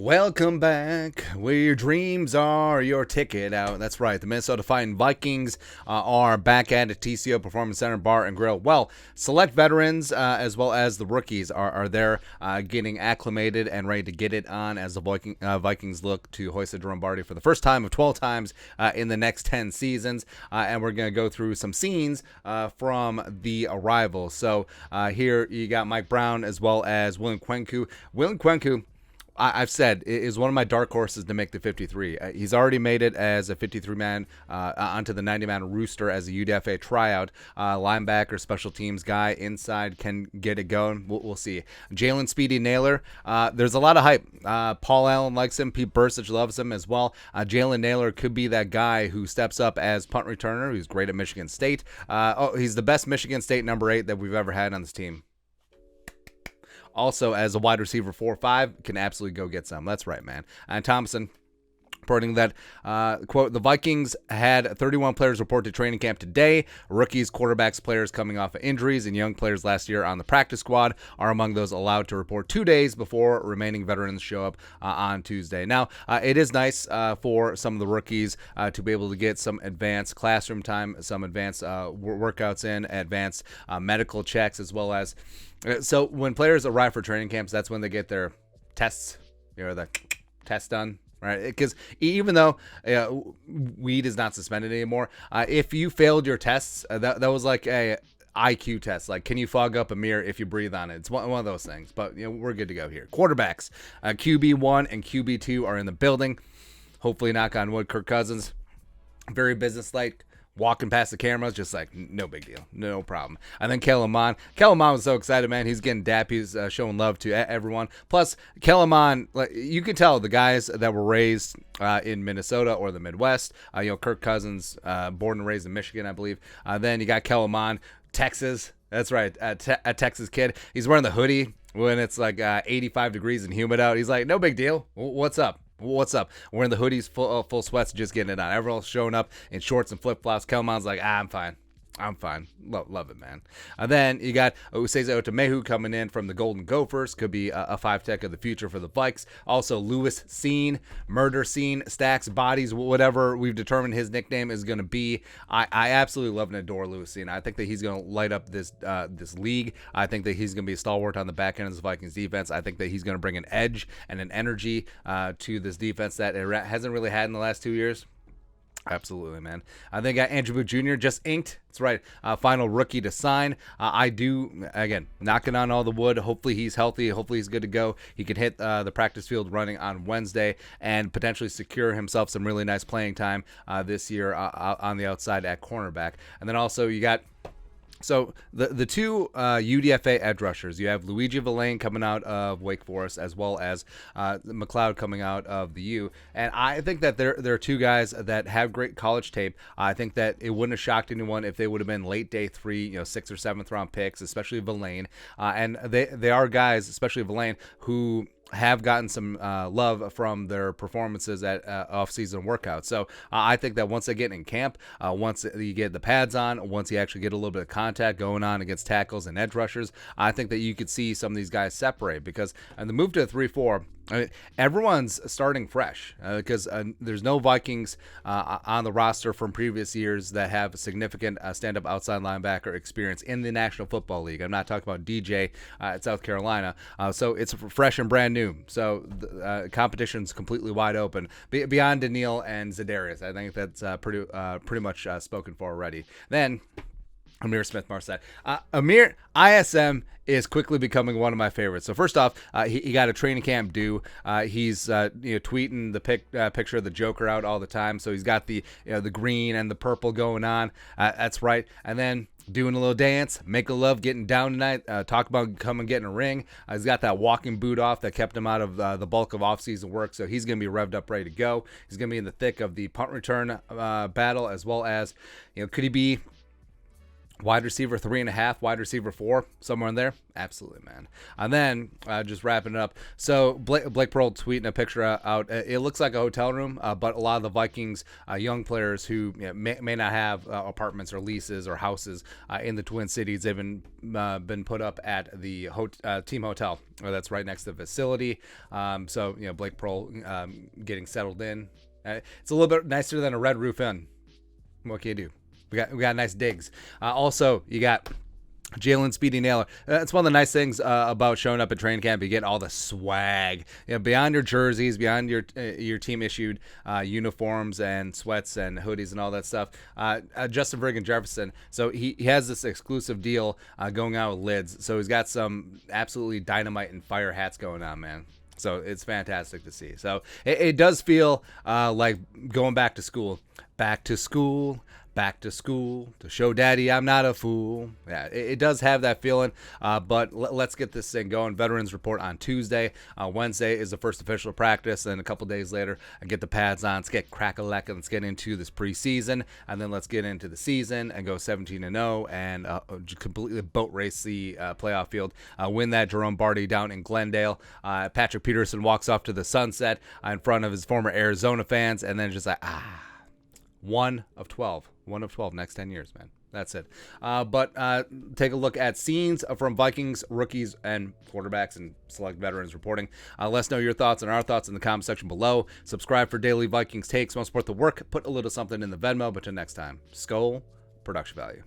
Welcome back, where your dreams are, your ticket out. That's right, the Minnesota Vikings are back at TCO Performance Center Bar and Grill. Well, select veterans as well as the rookies are there getting acclimated and ready to get it on as the Vikings look to hoist the drum for the first time of 12 times in the next 10 seasons. And we're going to go through some scenes from the arrival. So here you got Mike Brown as well as William Kwenku. William Kwenku, I've said, is one of my dark horses to make the 53. He's already made it as a 53-man onto the 90-man rooster as a UDFA tryout. Linebacker, special teams guy, inside can get it going. We'll see. Jalen Speedy Naylor, there's a lot of hype. Paul Allen likes him. Pete Bursich loves him as well. Jalen Naylor could be that guy who steps up as punt returner. He's great at Michigan State. He's the best Michigan State number 8 that we've ever had on this team. Also, as a wide receiver 4-5, can absolutely go get some. That's right, man. And Thompson reporting that, quote, the Vikings had 31 players report to training camp today. Rookies, quarterbacks, players coming off of injuries, and young players last year on the practice squad are among those allowed to report 2 days before remaining veterans show up on Tuesday. Now, it is nice for some of the rookies to be able to get some advanced classroom time, some advanced workouts in, advanced medical checks, as well as so when players arrive for training camps, that's when they get their tests, the test done, right? Because even though weed is not suspended anymore, if you failed your tests, that was like a IQ test. Like, can you fog up a mirror if you breathe on it? It's one of those things. But we're good to go here. Quarterbacks, QB1 and QB2 are in the building. Hopefully, knock on wood, Kirk Cousins, very businesslike. Walking past the cameras, just like, no big deal. No problem. And then Kellen Mond. Kellen Mond was so excited, man. He's getting dap. He's showing love to everyone. Plus, Kellen Mond, you can tell the guys that were raised in Minnesota or the Midwest. Kirk Cousins, born and raised in Michigan, I believe. Then you got Kellen Mond, Texas. That's right, a Texas kid. He's wearing the hoodie when it's like 85 degrees and humid out. He's like, no big deal. What's up? What's up? Wearing the hoodies, full sweats, just getting it on. Everyone's showing up in shorts and flip-flops. Kelmon's like, I'm fine. Love it, man. Then you got Useze Otomehu coming in from the Golden Gophers. Could be a 5-tech of the future for the Vikes. Also, Lewis Scene, Murder Scene, Stacks, Bodies, whatever we've determined his nickname is going to be. I absolutely love and adore Lewis Scene. I think that he's going to light up this league. I think that he's going to be a stalwart on the back end of this Vikings defense. I think that he's going to bring an edge and an energy to this defense that it hasn't really had in the last 2 years. Absolutely, man. I think Andrew Booth Jr. just inked. That's right. Final rookie to sign. I do, again, knocking on all the wood. Hopefully he's healthy. Hopefully he's good to go. He can hit the practice field running on Wednesday and potentially secure himself some really nice playing time this year on the outside at cornerback. And then also you got... So the two UDFA edge rushers, you have Luigi Villain coming out of Wake Forest as well as McLeod coming out of the U. And I think that there are two guys that have great college tape. I think that it wouldn't have shocked anyone if they would have been late day 3, 6th or 7th round picks, especially Villain. And they are guys, especially Villain, who have gotten some love from their performances at off-season workouts. So I think that once they get in camp, once you get the pads on, once you actually get a little bit of contact going on against tackles and edge rushers, I think that you could see some of these guys separate because the move to a 3-4, everyone's starting fresh because there's no Vikings on the roster from previous years that have significant stand-up outside linebacker experience in the National Football League. I'm not talking about DJ at South Carolina. So it's fresh and brand new. So the competition's completely wide open. Beyond Daniil and Za'Darius, I think that's pretty much spoken for already. Then Amir Smith-Marsette. Amir, ISM is quickly becoming one of my favorites. So first off, he got a training camp due. He's tweeting the picture of the Joker out all the time. So he's got the the green and the purple going on. That's right. And then doing a little dance, make a love, getting down tonight. Talk about coming getting a ring. He's got that walking boot off that kept him out of the bulk of offseason work. So he's going to be revved up, ready to go. He's going to be in the thick of the punt return battle as well as, could he be Wide receiver 3.5, wide receiver 4, somewhere in there. Absolutely, man. And then just wrapping it up. So Blake Pearl tweeting a picture out. It looks like a hotel room, but a lot of the Vikings young players who may not have apartments or leases or houses in the Twin Cities, they've been put up at the team hotel that's right next to the facility. So Blake Pearl getting settled in. It's a little bit nicer than a Red Roof Inn. What can you do? We got nice digs. Also, you got Jalen Speedy Naylor. That's one of the nice things about showing up at training camp. You get all the swag, beyond your jerseys, beyond your team issued uniforms and sweats and hoodies and all that stuff. Justin Friggin Jefferson. So he has this exclusive deal going out with Lids. So he's got some absolutely dynamite and fire hats going on, man. So it's fantastic to see. So it does feel like going back to school. Back to school to show daddy I'm not a fool. Yeah, it does have that feeling, but let's get this thing going. Veterans report on Tuesday. Wednesday is the first official practice, and a couple days later, I get the pads on. Let's get crack-a-lack, and let's get into this preseason, and then let's get into the season and go 17-0 and completely boat race the playoff field. Win that Jerome Barty down in Glendale. Patrick Peterson walks off to the sunset in front of his former Arizona fans, and then just like, one of 12 next 10 years, man. That's it. But take a look at scenes from Vikings, rookies, and quarterbacks and select veterans reporting. Let us know your thoughts and our thoughts in the comment section below. Subscribe for daily Vikings takes. Want to support the work? Put a little something in the Venmo. But until next time, Skull Production Value.